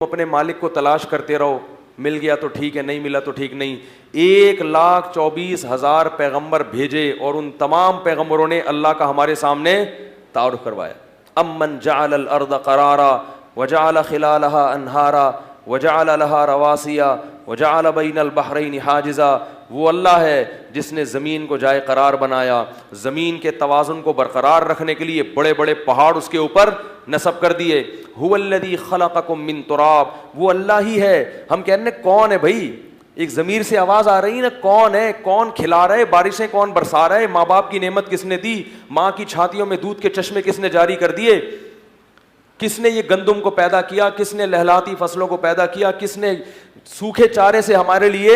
अपने मालिक को तलाश करते रहो, मिल गया तो ठीक है, नहीं मिला तो ठीक नहीं। 1,24,000 पैगंबर भेजे और उन तमाम पैगंबरों ने अल्लाह का हमारे सामने तारुफ करवाया। अम्मन जअल अर्द करारा वजअल खिलालहा अनहारा वजअल लहा रवासिया वजअल बैनल बहरैन हाजिजा। वो अल्लाह है जिसने ज़मीन को जाए करार बनाया, ज़मीन के तवाज़ुन को बरकरार रखने के लिए बड़े बड़े पहाड़ उसके ऊपर नस्ब कर दिए। हुवल्लज़ी खलक़कुम मिन तुराब, वो अल्लाह ही है। हम कह रहे कौन है भाई, एक ज़मीर से आवाज़ आ रही है ना, कौन है, कौन खिला रहा है, बारिशें कौन बरसा रहा है, माँ बाप की नेमत किसने दी, माँ की छातियों में दूध के चश्मे किसने जारी कर दिए, किसने ये गंदुम को पैदा किया, किसने लहलाती फसलों को पैदा किया, किसने सूखे चारे से हमारे लिए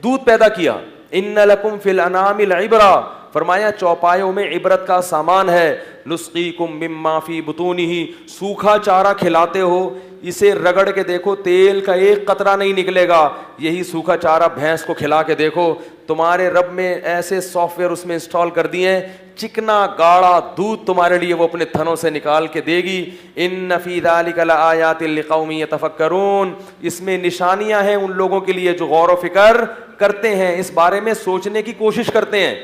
दूध पैदा किया। इन्ना लकुम फिल अनामिल इबरा, फरमाया चौपायों में इबरत का सामान है। नुस्कीकुम मिम्मा फी बुतूनिही, सूखा चारा खिलाते हो, इसे रगड़ के देखो तेल का एक कतरा नहीं निकलेगा। यही सूखा चारा भैंस को खिला के देखो, तुम्हारे रब में ऐसे सॉफ्टवेयर उसमें इंस्टॉल कर दिए हैं, चिकना गाढ़ा दूध तुम्हारे लिए वो अपने थनों से निकाल के देगी। इन्न फी ज़ालिका लआयातिन लिक़ौमिन यतफ़क्करून, इसमें निशानियां हैं उन लोगों के लिए जो गौर व फिक्र करते हैं, इस बारे में सोचने की कोशिश करते हैं।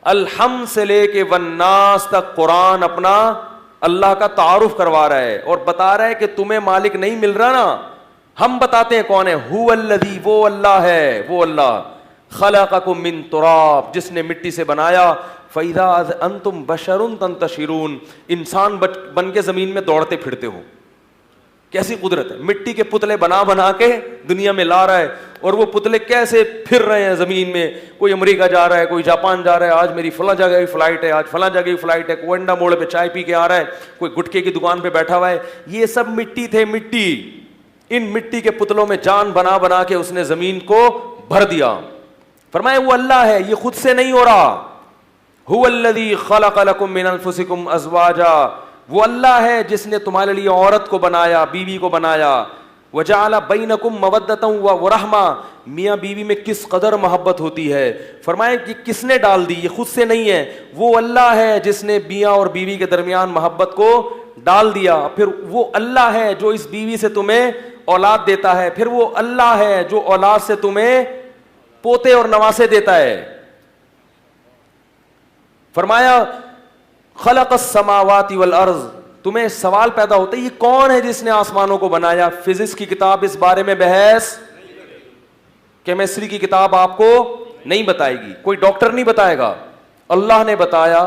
अलहम से लेके वन्नास तक कुरान अपना अल्लाह का तारुफ करवा रहा है और बता रहा है कि तुम्हें मालिक नहीं मिल रहा ना, हम बताते हैं कौन है। हुवल्लज़ी, वो अल्लाह है, वो अल्लाह खलक़कुम मिन तुराब, जिसने मिट्टी से बनाया। फ़इज़ा अंतुम बशरुन तंतशिरून, इंसान बन के जमीन में दौड़ते फिरते हो। कैसी कुदरत है, मिट्टी के पुतले बना बना के दुनिया में ला रहा है और वो पुतले कैसे फिर रहे हैं जमीन में। कोई अमेरिका जा रहा है, कोई जापान जा रहा है, आज मेरी फला जगह की फ्लाइट है, आज फला जगह की फ्लाइट है, कोई अंडा मोड़ पे चाय पी के आ रहा है, कोई गुटखे की दुकान पे बैठा हुआ है। ये सब मिट्टी थे, मिट्टी। इन मिट्टी के पुतलों में जान बना बना के उसने जमीन को भर दिया। फरमाया वो अल्लाह है, ये खुद से नहीं हो रहा। हुवल्लज़ी खलक़ लकुम मिन अनफुसिकुम अज़वाजा, वो अल्लाह है जिसने तुम्हारे लिए औरत को बनाया, बीवी को बनाया। वजअल बैनकुम मवद्दतन व रहमा, मियाँ बीवी में किस कदर मोहब्बत होती है। फरमाया कि किसने डाल दी, ये खुद से नहीं है, वो अल्लाह है जिसने मियाँ और बीवी के दरमियान मोहब्बत को डाल दिया। फिर वो अल्लाह है जो इस बीवी से तुम्हें औलाद देता है, फिर वो अल्लाह है जो औलाद से तुम्हें पोते और नवासे देता है। फरमाया खलक़स समावाति वल अर्ज़, तुम्हें सवाल पैदा होता है ये कौन है जिसने आसमानों को बनाया। फिजिक्स की किताब इस बारे में बहस, केमिस्ट्री की किताब आपको नहीं बताएगी, कोई डॉक्टर नहीं बताएगा, अल्लाह ने बताया।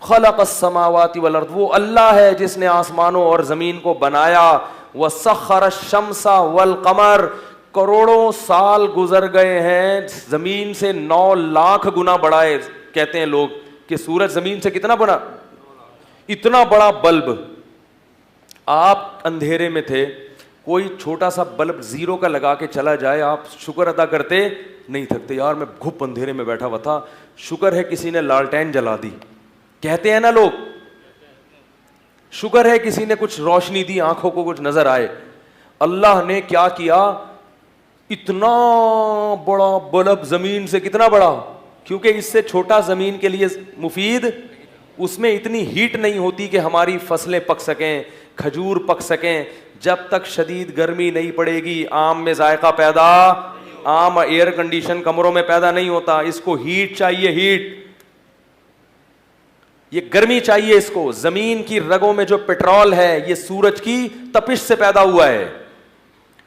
खलक़स समावाति वल अर्ज़, वो अल्लाह है जिसने आसमानों और जमीन को बनाया। व सख़्ख़रश शम्सा वल क़मर, करोड़ों साल गुजर गए हैं, जमीन से 9 लाख गुना बड़ा है। कहते हैं लोग कि सूरज जमीन से कितना बड़ा, इतना बड़ा बल्ब। आप अंधेरे में थे, कोई छोटा सा बल्ब जीरो का लगा के चला जाए, आप शुक्र अदा करते नहीं थकते, यार मैं घुप अंधेरे में बैठा हुआ था, शुक्र है किसी ने लालटेन जला दी। कहते हैं ना लोग, शुक्र है किसी ने कुछ रोशनी दी, आंखों को कुछ नजर आए। अल्लाह ने क्या किया, इतना बड़ा बल्ब जमीन से कितना बड़ा, क्योंकि इससे छोटा जमीन के लिए मुफीद, उसमें इतनी हीट नहीं होती कि हमारी फसलें पक सकें, खजूर पक सकें। जब तक शदीद गर्मी नहीं पड़ेगी आम में जायका पैदा, आम एयर कंडीशन कमरों में पैदा नहीं होता, इसको हीट चाहिए, हीट, ये गर्मी चाहिए इसको। जमीन की रगों में जो पेट्रोल है ये सूरज की तपिश से पैदा हुआ है।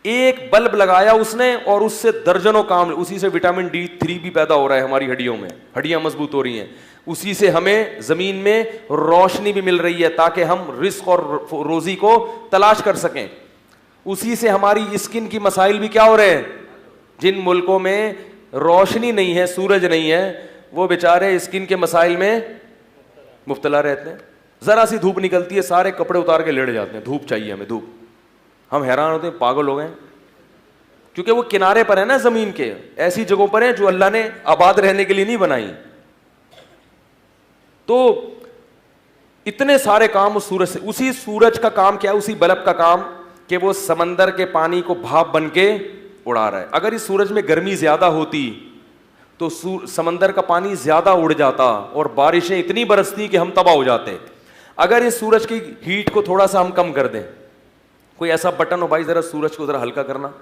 एक बल्ब लगाया उसने और उससे दर्जनों काम, उसी से विटामिन D3 भी पैदा हो रहा है हमारी हड्डियों में, हड्डियां मजबूत हो रही हैं, उसी से हमें जमीन में रोशनी भी मिल रही है ताकि हम रिस्क और रोजी को तलाश कर सकें। उसी से हमारी स्किन की मसाइल भी क्या हो रहे हैं। जिन मुल्कों में रोशनी नहीं है, सूरज नहीं है, वो बेचारे स्किन के मसाइल में मुब्तला रहते हैं। जरा सी धूप निकलती है, सारे कपड़े उतार के लेट जाते हैं, धूप चाहिए हमें, धूप। हम हैरान होते हैं, पागल हो गए, क्योंकि वो किनारे पर है ना जमीन के, ऐसी जगहों पर है जो अल्लाह ने आबाद रहने के लिए नहीं बनाई। तो इतने सारे काम उस सूरज से, उसी सूरज का काम क्या है, उसी बल्ब का काम कि वो समंदर के पानी को भाप बन के उड़ा रहा है। अगर इस सूरज में गर्मी ज्यादा होती तो समंदर का पानी ज्यादा उड़ जाता और बारिशें इतनी बरसती कि हम तबाह हो जाते। अगर इस सूरज की हीट को थोड़ा सा हम कम कर दें, कोई ऐसा बटन हो भाई जरा सूरज को जरा हल्का करना,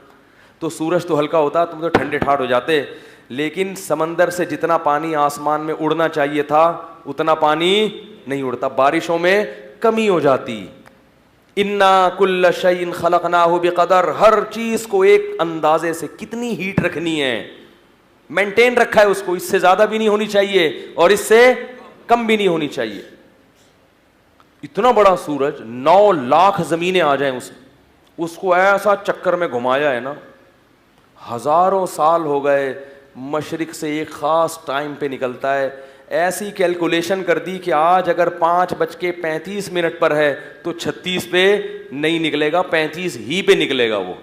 तो सूरज तो हल्का होता, तुम तो ठंडे ठाट हो जाते। लेकिन समंदर से जितना पानी आसमान में उड़ना चाहिए था उतना पानी नहीं उड़ता, बारिशों में कमी हो जाती। इन्ना कुल्ल शैइन खलकनाहु बिक़दर, हर चीज को एक अंदाजे से, कितनी हीट रखनी है, मेंटेन रखा है उसको, इससे ज्यादा भी नहीं होनी चाहिए और इससे कम भी नहीं होनी चाहिए। इतना बड़ा सूरज, 9 लाख जमीनें आ जाएं उसको ऐसा चक्कर में घुमाया है ना, हजारों साल हो गए, मशरिक से एक खास टाइम पे निकलता है। ऐसी कैलकुलेशन कर दी कि आज अगर 5:35 पर है तो 36 पे नहीं निकलेगा, 35 ही पे निकलेगा वो।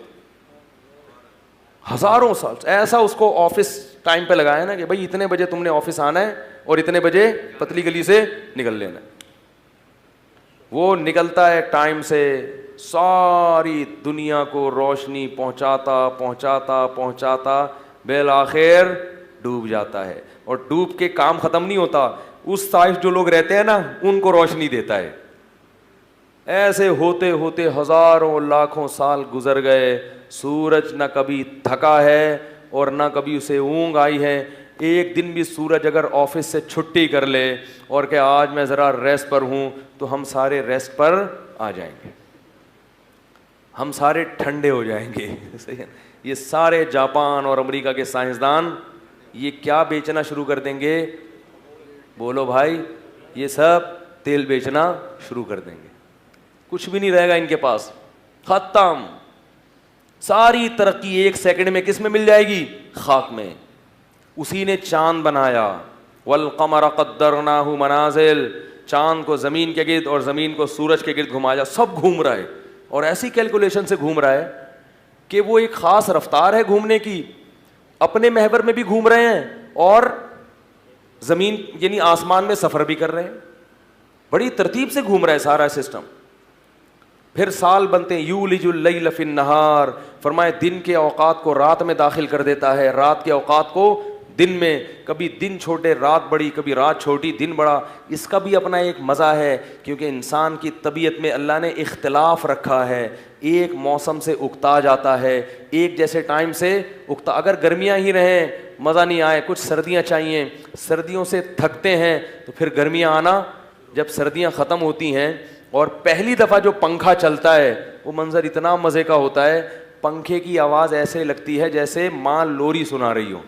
हजारों साल ऐसा उसको ऑफिस टाइम पे लगाया ना कि भाई इतने बजे तुमने ऑफिस आना है और इतने बजे पतली गली से निकल लेना है। वो निकलता है टाइम से, सारी दुनिया को रोशनी पहुंचाता पहुंचाता पहुंचाता बेल आखिर डूब जाता है। और डूब के काम खत्म नहीं होता, उस साइड जो लोग रहते हैं ना उनको रोशनी देता है। ऐसे होते होते हजारों लाखों साल गुजर गए, सूरज न कभी थका है और न कभी उसे ऊंघ आई है। एक दिन भी सूरज अगर ऑफिस से छुट्टी कर ले और कि आज मैं ज़रा रेस्ट पर हूँ, तो हम सारे रेस्ट पर आ जाएंगे, हम सारे ठंडे हो जाएंगे। सही है। ये सारे जापान और अमेरिका के साइंसदान ये क्या बेचना शुरू कर देंगे, बोलो भाई, ये सब तेल बेचना शुरू कर देंगे, कुछ भी नहीं रहेगा इनके पास, खत्म। सारी तरक्की 1 सेकंड में किस में मिल जाएगी, खाक में। उसी ने चांद बनाया, वल क़मर क़द्दरनाहु मनाज़िल, चांद को ज़मीन के गिर्द और ज़मीन को सूरज के गिर्द घुमाया, सब घूम रहा है और ऐसी कैलकुलेशन से घूम रहा है कि वो एक ख़ास रफ्तार है घूमने की, अपने महवर में भी घूम रहे हैं और ज़मीन यानी आसमान में सफ़र भी कर रहे हैं, बड़ी तरतीब से घूम रहा है सारा सिस्टम। फिर साल बनते हैं, यूलिजुल लैल फिन नहार, फरमाए दिन के औकात को रात में दाखिल कर देता है, रात के औकात को दिन में, कभी दिन छोटे रात बड़ी, कभी रात छोटी दिन बड़ा। इसका भी अपना एक मज़ा है क्योंकि इंसान की तबीयत में अल्लाह ने इख्तिलाफ रखा है, एक मौसम से उकता जाता है, एक जैसे टाइम से उकता। अगर गर्मियाँ ही रहें मज़ा नहीं आए, कुछ सर्दियाँ चाहिए, सर्दियों से थकते हैं तो फिर गर्मियाँ आना, जब सर्दियाँ ख़त्म होती हैं और पहली दफ़ा जो पंखा चलता है वो मंज़र इतना मज़े का होता है, पंखे की आवाज़ ऐसे लगती है जैसे माँ लोरी सुना रही हो।